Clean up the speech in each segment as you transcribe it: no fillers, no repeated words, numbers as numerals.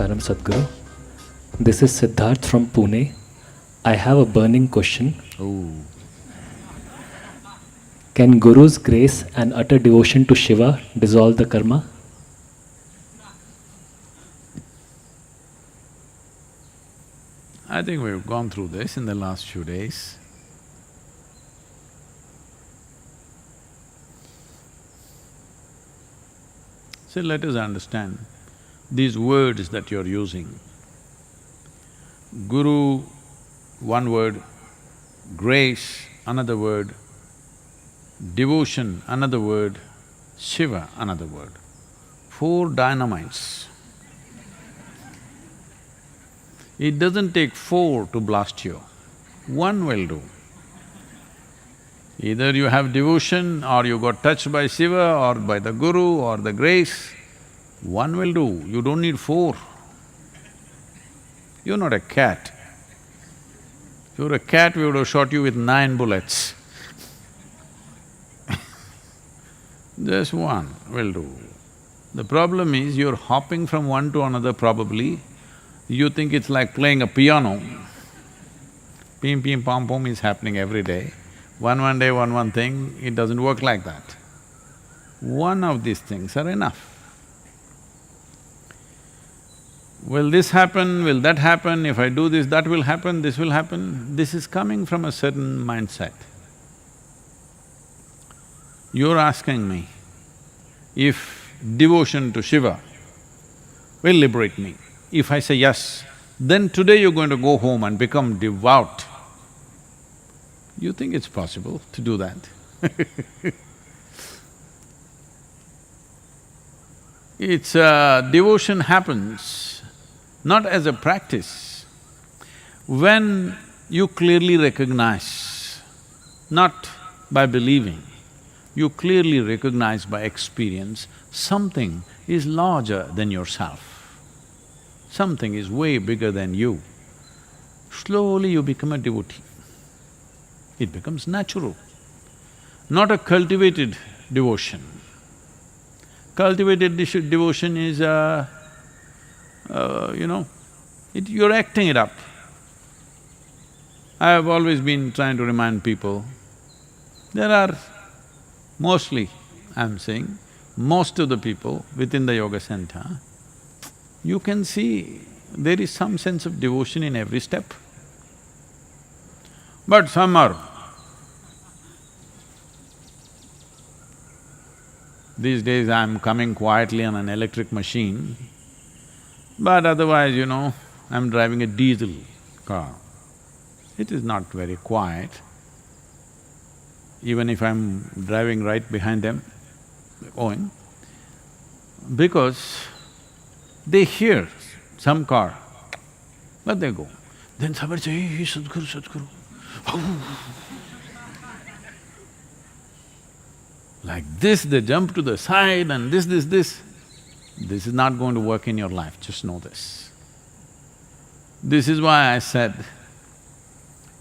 Namaskaram Sadhguru. This is Siddharth from Pune. I have a burning question. Oh. Can Guru's grace and utter devotion to Shiva dissolve the karma? I think we've gone through this in the last few days. So let us understand these words that you're using. Guru, one word, grace, another word, devotion, another word, Shiva, another word. 4 dynamites. It doesn't take 4 to blast you, 1 will do. Either you have devotion or you got touched by Shiva or by the Guru or the grace, 1 will do, you don't need 4. You're not a cat. If you were a cat, we would have shot you with 9 bullets. Just 1 will do. The problem is you're hopping from one to another probably. You think it's like playing a piano. Pim, pim, pom, pom is happening every day. One day, one thing, it doesn't work like that. One of these things are enough. Will this happen, will that happen, if I do this, that will happen, this will happen. This is coming from a certain mindset. You're asking me if devotion to Shiva will liberate me. If I say yes, then today you're going to go home and become devout. You think it's possible to do that? Devotion happens not as a practice. When you clearly recognize, not by believing, you clearly recognize by experience, something is larger than yourself. Something is way bigger than you. Slowly you become a devotee. It becomes natural, not a cultivated devotion. Cultivated devotion is you're acting it up. I have always been trying to remind people, there are mostly, I'm saying, most of the people within the yoga center, you can see there is some sense of devotion in every step. But some are… These days I'm coming quietly on an electric machine, but otherwise, I'm driving a diesel car. It is not very quiet. Even if I'm driving right behind them, going, because they hear some car, but they go. Then somebody say, hey, Sadhguru, Sadhguru. Like this, they jump to the side and this. This is not going to work in your life, just know this. This is why I said,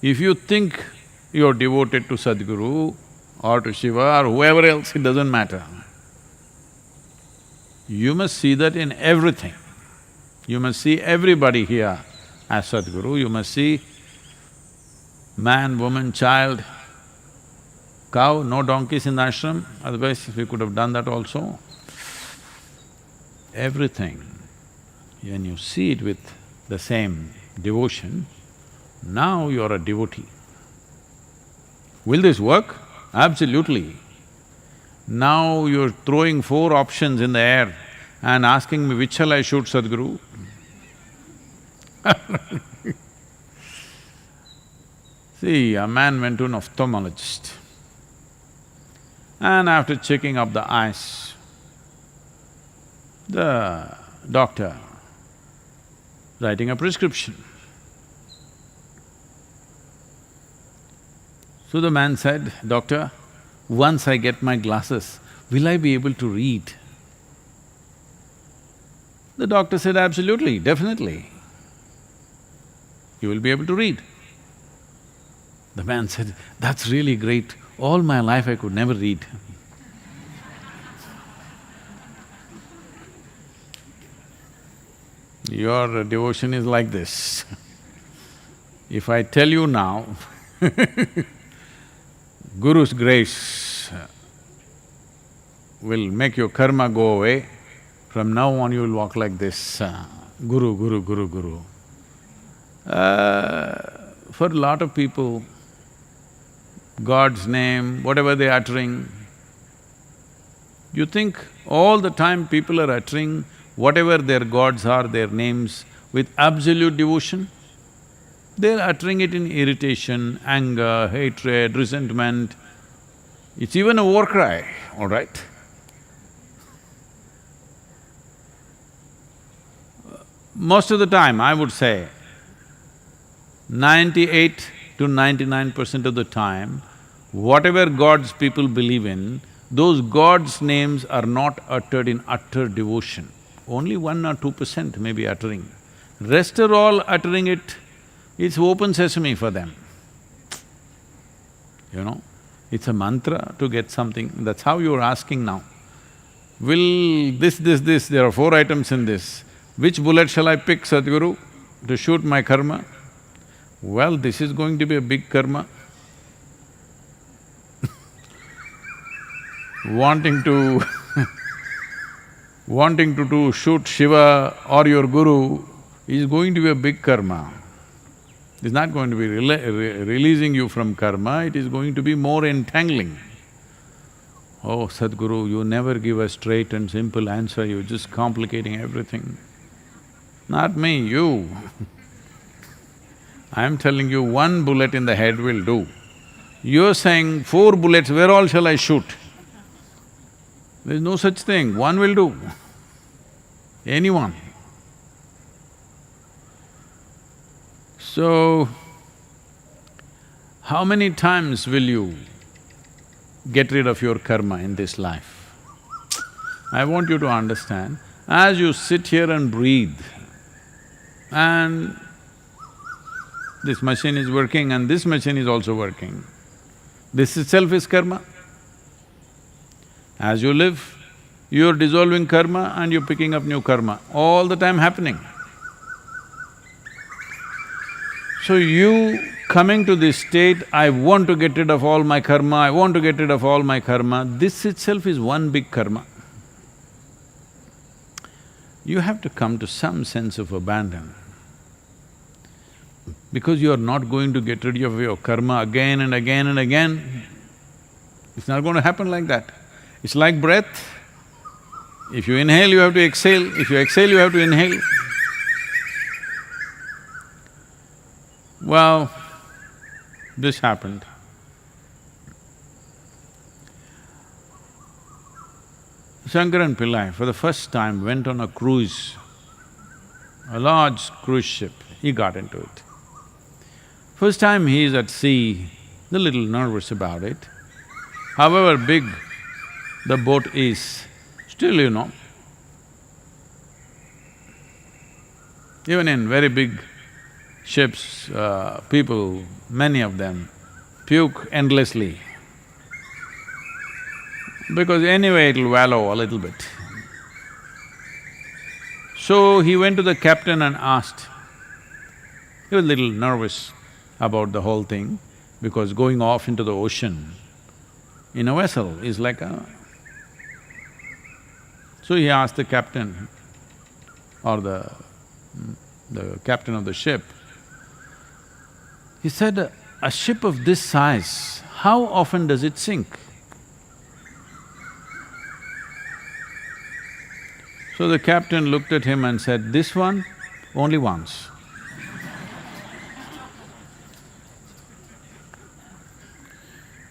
if you think you're devoted to Sadhguru or to Shiva or whoever else, it doesn't matter. You must see that in everything. You must see everybody here as Sadhguru, you must see man, woman, child, cow, no donkeys in the ashram, otherwise we could have done that also. Everything, when you see it with the same devotion, now you're a devotee. Will this work? Absolutely. Now you're throwing 4 options in the air and asking me, which shall I shoot, Sadhguru? See, a man went to an ophthalmologist and after checking up the eyes, the doctor writing a prescription. So the man said, Doctor, once I get my glasses, will I be able to read? The doctor said, absolutely, definitely. You will be able to read. The man said, that's really great, all my life I could never read. Your devotion is like this. If I tell you now, Guru's grace will make your karma go away, from now on you will walk like this, Guru, Guru, Guru, Guru. For a lot of people, God's name, whatever they're uttering, you think all the time people are uttering whatever their gods are, their names, with absolute devotion? They're uttering it in irritation, anger, hatred, resentment. It's even a war cry, all right? Most of the time, I would say, 98 to 99% of the time, whatever gods people believe in, those gods' names are not uttered in utter devotion. Only 1 or 2% may be uttering. Rest are all uttering it, it's open sesame for them. You know, it's a mantra to get something, that's how you're asking now. Will this, there are 4 items in this. Which bullet shall I pick, Sadhguru, to shoot my karma? Well, this is going to be a big karma. Wanting to shoot Shiva or your Guru is going to be a big karma. It's not going to be releasing you from karma, it is going to be more entangling. Oh, Sadhguru, you never give a straight and simple answer, you're just complicating everything. Not me, you. I'm telling you, 1 bullet in the head will do. You're saying 4 bullets, where all shall I shoot? There's no such thing, 1 will do. Anyone. So, how many times will you get rid of your karma in this life? I want you to understand, as you sit here and breathe, and this machine is working and this machine is also working, this itself is karma. As you live, you're dissolving karma and you're picking up new karma, all the time happening. So you coming to this state, I want to get rid of all my karma, I want to get rid of all my karma, this itself is one big karma. You have to come to some sense of abandon. Because you are not going to get rid of your karma again and again and again, it's not going to happen like that. It's like breath. If you inhale, you have to exhale. If you exhale, you have to inhale. Well, this happened. Shankaran Pillai, for the first time, went on a cruise, a large cruise ship, he got into it. First time he is at sea, a little nervous about it. However big the boat is, still even in very big ships, people, many of them, puke endlessly. Because anyway it'll wallow a little bit. So he went to the captain and asked. He was a little nervous about the whole thing, because going off into the ocean in a vessel is like a… So he asked the captain or the captain of the ship, he said, a ship of this size, how often does it sink? So the captain looked at him and said, this one, only once.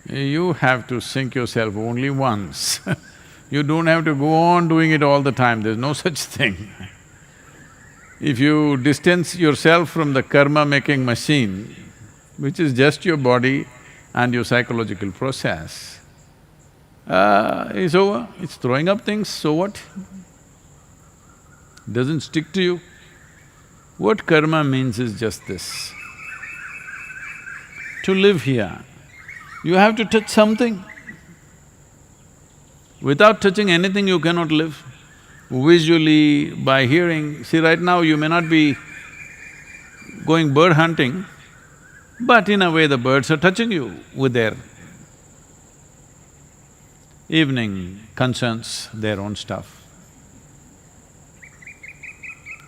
You have to sink yourself only once. You don't have to go on doing it all the time, there's no such thing. If you distance yourself from the karma-making machine, which is just your body and your psychological process, it's over, it's throwing up things, so what? Doesn't stick to you. What karma means is just this. To live here, you have to touch something. Without touching anything, you cannot live. visually, by hearing. See, right now you may not be going bird hunting, but in a way the birds are touching you with their evening concerns, their own stuff.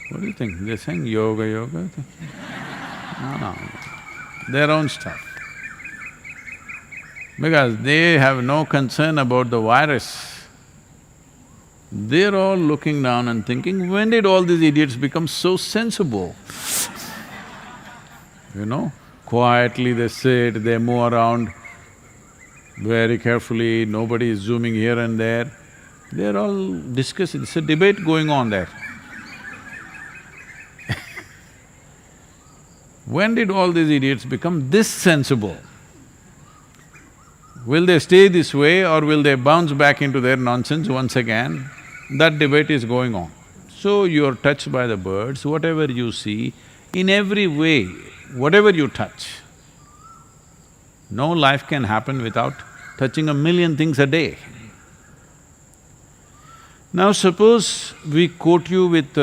What do you think? They're saying yoga, yoga? No, their own stuff. Because they have no concern about the virus. They're all looking down and thinking, when did all these idiots become so sensible? You know, quietly they sit, they move around very carefully, nobody is zooming here and there. They're all discussing, it's a debate going on there. When did all these idiots become this sensible? Will they stay this way or will they bounce back into their nonsense once again? That debate is going on. So you're touched by the birds, whatever you see, in every way, whatever you touch. No life can happen without touching a million things a day. Now suppose we quote you with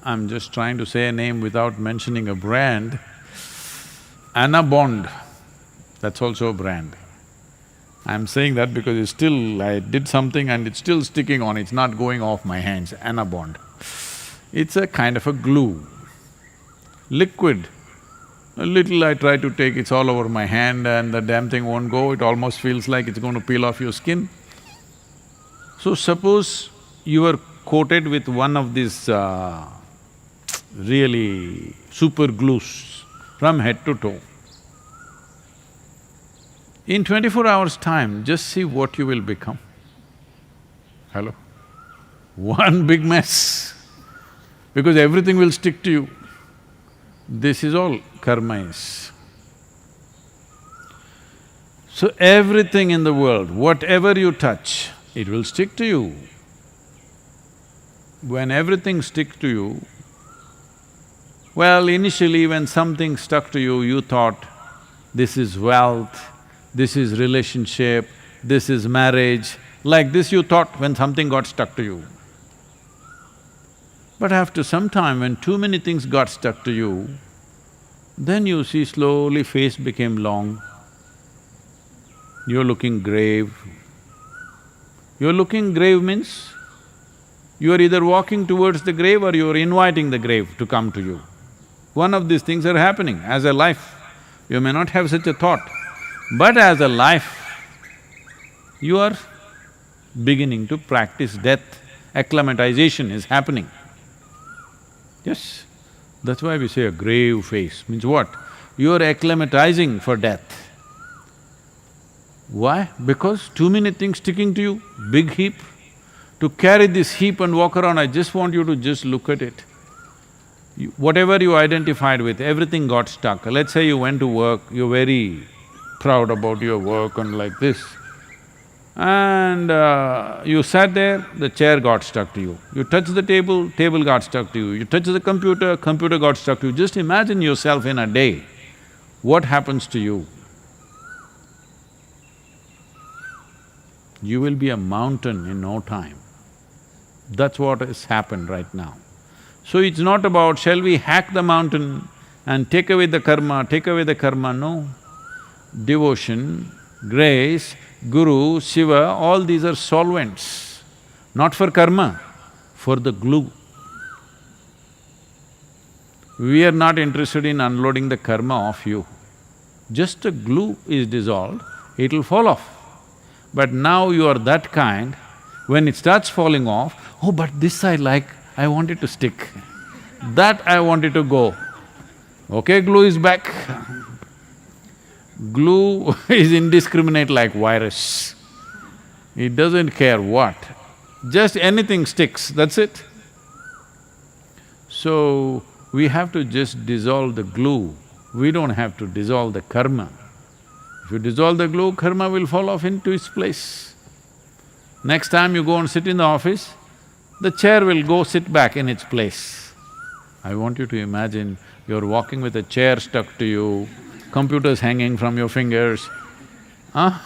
I'm just trying to say a name without mentioning a brand. Anna Bond, that's also a brand. I'm saying that because it's still… I did something and it's still sticking on, it's not going off my hands, Anna Bond. It's a kind of a glue, liquid. A little I try to take, it's all over my hand and the damn thing won't go, it almost feels like it's going to peel off your skin. So suppose you were coated with one of these really super glues from head to toe. In 24 hours' time, just see what you will become. Hello? One big mess, because everything will stick to you. This is all karma is. So everything in the world, whatever you touch, it will stick to you. When everything sticks to you, well, initially when something stuck to you, you thought, this is wealth, this is relationship, this is marriage, like this you thought when something got stuck to you. But after some time, when too many things got stuck to you, then you see slowly face became long, you're looking grave. You're looking grave means you are either walking towards the grave or you're inviting the grave to come to you. One of these things are happening. As a life, you may not have such a thought, but as a life, you are beginning to practice death. Acclimatization is happening. Yes, that's why we say a grave face. Means what? You are acclimatizing for death. Why? Because too many things sticking to you, big heap. To carry this heap and walk around, I just want you to just look at it. Whatever you identified with, everything got stuck. Let's say you went to work, you're very proud about your work and like this. And you sat there, the chair got stuck to you. You touched the table, table got stuck to you. You touched the computer, computer got stuck to you. Just imagine yourself in a day, what happens to you? You will be a mountain in no time. That's what has happened right now. So it's not about, shall we hack the mountain and take away the karma, no. Devotion, grace, Guru, Shiva, all these are solvents, not for karma, for the glue. We are not interested in unloading the karma off you. Just the glue is dissolved, it'll fall off. But now you are that kind, when it starts falling off, oh, but this I like, I want it to stick. That I want it to go. Okay, glue is back. Glue is indiscriminate like virus. It doesn't care what, just anything sticks, that's it. So, we have to just dissolve the glue, we don't have to dissolve the karma. If you dissolve the glue, karma will fall off into its place. Next time you go and sit in the office, the chair will go sit back in its place. I want you to imagine you're walking with a chair stuck to you, computers hanging from your fingers, huh?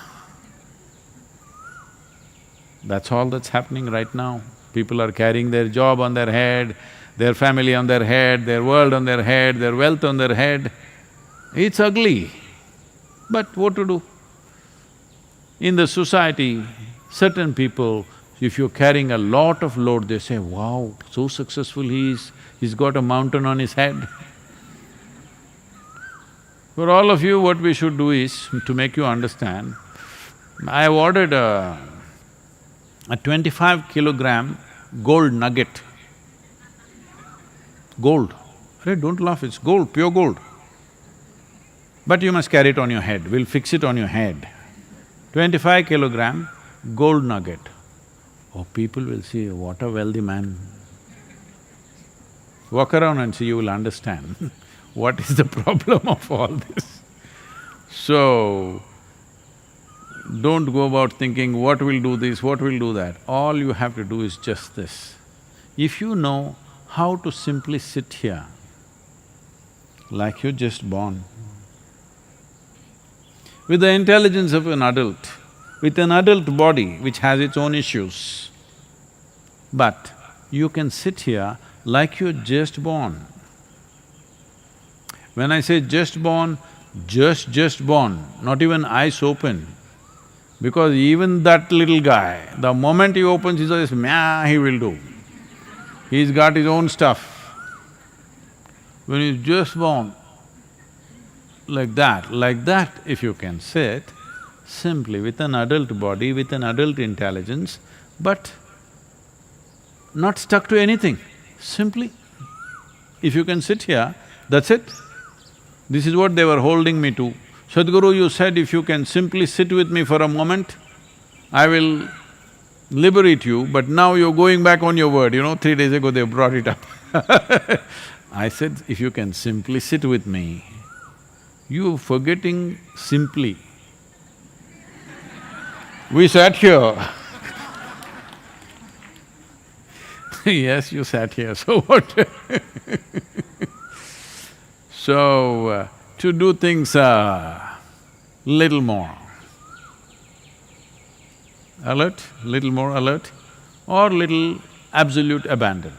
That's all that's happening right now. People are carrying their job on their head, their family on their head, their world on their head, their wealth on their head. It's ugly, but what to do? In the society, certain people, if you're carrying a lot of load, they say, wow, so successful he is, he's got a mountain on his head. For all of you, what we should do is, to make you understand, I have ordered a 25-kilogram gold nugget. Gold. Hey, don't laugh, it's gold, pure gold. But you must carry it on your head, we'll fix it on your head. 25-kilogram gold nugget. Oh, people will see, what a wealthy man. Walk around and see, you will understand what is the problem of all this. So, don't go about thinking, what will do this, what will do that. All you have to do is just this. If you know how to simply sit here, like you're just born, with the intelligence of an adult, with an adult body which has its own issues, but you can sit here like you're just born. When I say just born, just born, not even eyes open. Because even that little guy, the moment he opens his eyes, meow, he will do. He's got his own stuff. When he's just born, like that if you can sit, simply with an adult body, with an adult intelligence, but not stuck to anything, simply. If you can sit here, that's it. This is what they were holding me to. Sadhguru, you said if you can simply sit with me for a moment, I will liberate you, but now you're going back on your word, 3 days ago they brought it up. I said, if you can simply sit with me, you're forgetting simply. We sat here. Yes, you sat here, so what? So, to do things little more alert, little more alert, or little absolute abandon.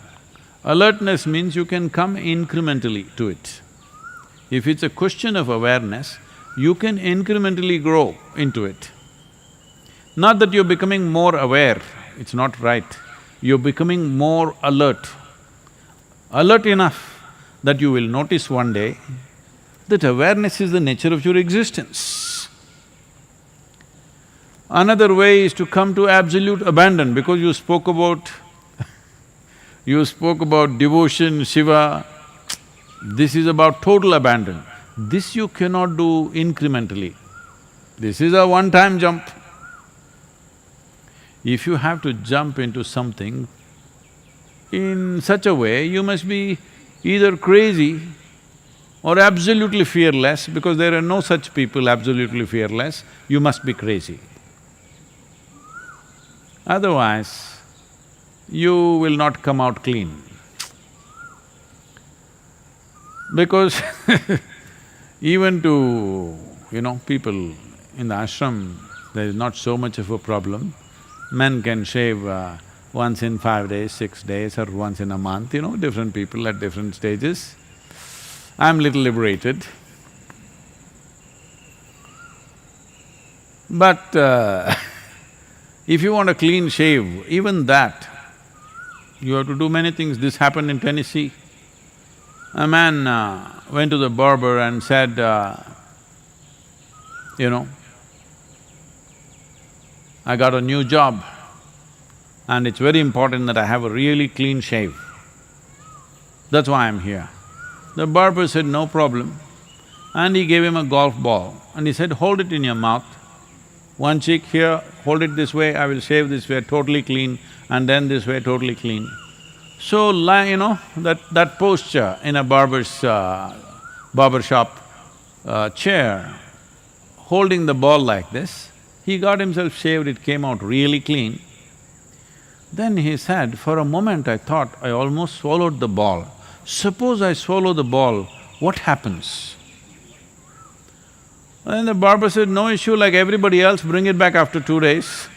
Alertness means you can come incrementally to it. If it's a question of awareness, you can incrementally grow into it. Not that you're becoming more aware, it's not right. You're becoming more alert. Alert enough that you will notice one day that awareness is the nature of your existence. Another way is to come to absolute abandon, because you spoke about you spoke about devotion, Shiva. This is about total abandon. This you cannot do incrementally. This is a one-time jump. If you have to jump into something in such a way, you must be either crazy or absolutely fearless, because there are no such people absolutely fearless, you must be crazy. Otherwise, you will not come out clean. Because even to, people in the ashram, there is not so much of a problem. Men can shave once in 5 days, 6 days, or once in a month, different people at different stages. I'm little liberated. But if you want a clean shave, even that, you have to do many things. This happened in Tennessee. A man went to the barber and said, I got a new job and it's very important that I have a really clean shave. That's why I'm here. The barber said, no problem. And he gave him a golf ball and he said, hold it in your mouth. One cheek here, hold it this way, I will shave this way, totally clean, and then this way, totally clean. So, that posture in a barbershop chair, holding the ball like this, he got himself shaved, it came out really clean. Then he said, for a moment I thought I almost swallowed the ball. Suppose I swallow the ball, what happens? And the barber said, no issue, like everybody else, bring it back after 2 days.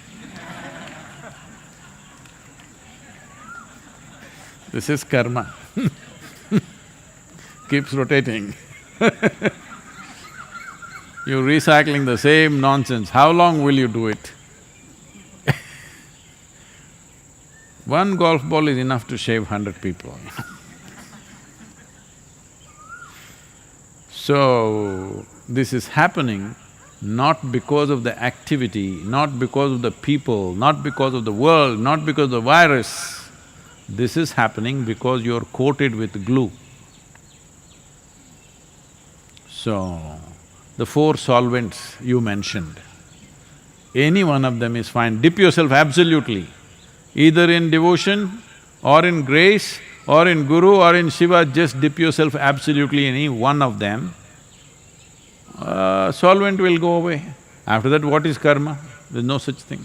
This is karma. Keeps rotating. You're recycling the same nonsense, how long will you do it? One golf ball is enough to shave 100 people. So, this is happening not because of the activity, not because of the people, not because of the world, not because of the virus. This is happening because you're coated with glue. So, the four solvents you mentioned, any one of them is fine. Dip yourself absolutely, either in devotion or in grace or in Guru or in Shiva, just dip yourself absolutely in any one of them. Solvent will go away. After that, what is karma? There's no such thing.